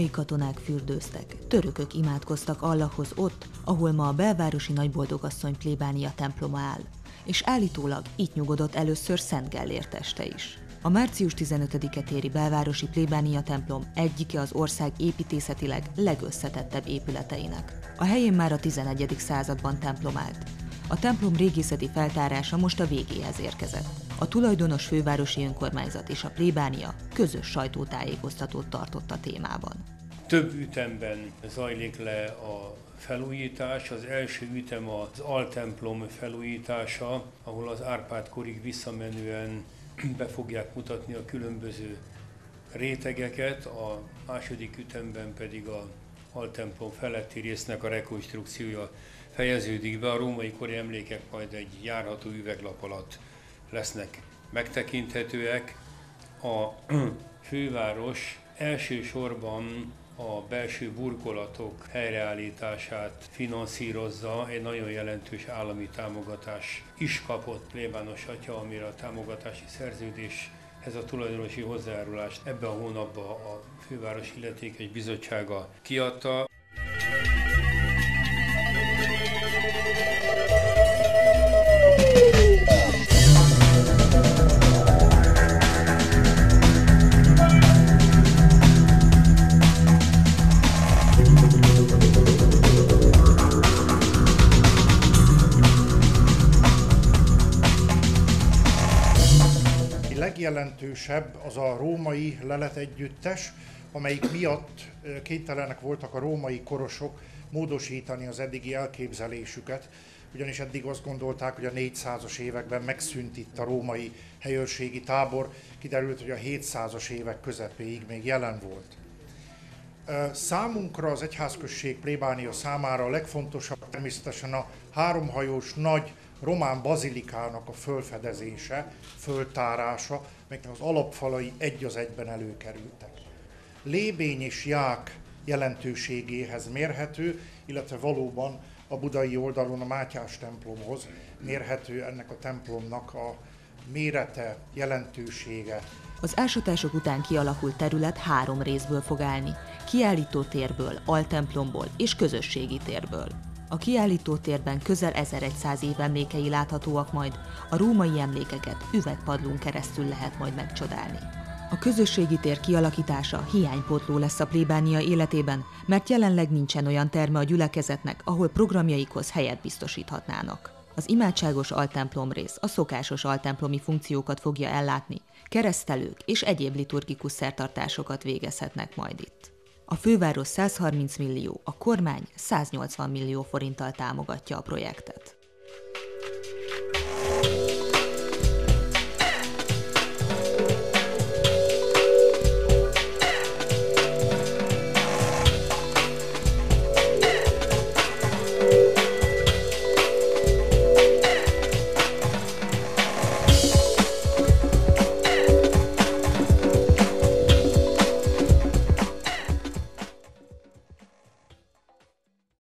római katonák fürdőztek, törökök imádkoztak Allahhoz ott, ahol ma a belvárosi Nagyboldogasszony plébánia temploma áll, és állítólag itt nyugodott először Szent Gellért teste is. A március 15-e téri belvárosi plébánia templom egyike az ország építészetileg legösszetettebb épületeinek. A helyén már a 11. században templom állt. A templom régészeti feltárása most a végéhez érkezett. A tulajdonos fővárosi önkormányzat és a plébánia közös sajtótájékoztatót tartott a témában. Több ütemben zajlik le a felújítás. Az első ütem az altemplom felújítása, ahol az Árpád-korig visszamenően be fogják mutatni a különböző rétegeket, a második ütemben pedig az altemplom feletti résznek a rekonstrukciója fejeződik be. A római kori emlékek majd egy járható üveglap alatt lesznek megtekinthetőek. A főváros elsősorban a belső burkolatok helyreállítását finanszírozza, egy nagyon jelentős állami támogatás is kapott plébános atya, amire a támogatási szerződéshez a tulajdonosi hozzájárulást ebben a hónapban a főváros illetékes bizottsága kiadta. Legjelentősebb az a római leletegyüttes, amelyik miatt kénytelenek voltak a római korosok módosítani az eddigi elképzelésüket, ugyanis eddig azt gondolták, hogy a 400-as években megszűnt itt a római helyőrségi tábor, kiderült, hogy a 700-as évek közepéig még jelen volt. Számunkra, az egyházközség plébánia számára a legfontosabb természetesen a háromhajós nagy román bazilikának a fölfedezése, föltárása, melynek az alapfalai egy az egyben előkerültek. Lébény és ják jelentőségéhez mérhető, illetve valóban a budai oldalon a Mátyás templomhoz mérhető ennek a templomnak a mérete, jelentősége. Az ásatások után kialakult terület 3 részből fog állni: kiállítótérből, altemplomból és közösségi térből. A kiállítótérben közel 1100 év emlékei láthatóak majd, a római emlékeket üvegpadlón keresztül lehet majd megcsodálni. A közösségi tér kialakítása hiánypótló lesz a plébánia életében, mert jelenleg nincsen olyan terme a gyülekezetnek, ahol programjaikhoz helyet biztosíthatnának. Az imádságos altemplom rész a szokásos altemplomi funkciókat fogja ellátni, keresztelők és egyéb liturgikus szertartásokat végezhetnek majd itt. A főváros 130 millió, a kormány 180 millió forinttal támogatja a projektet.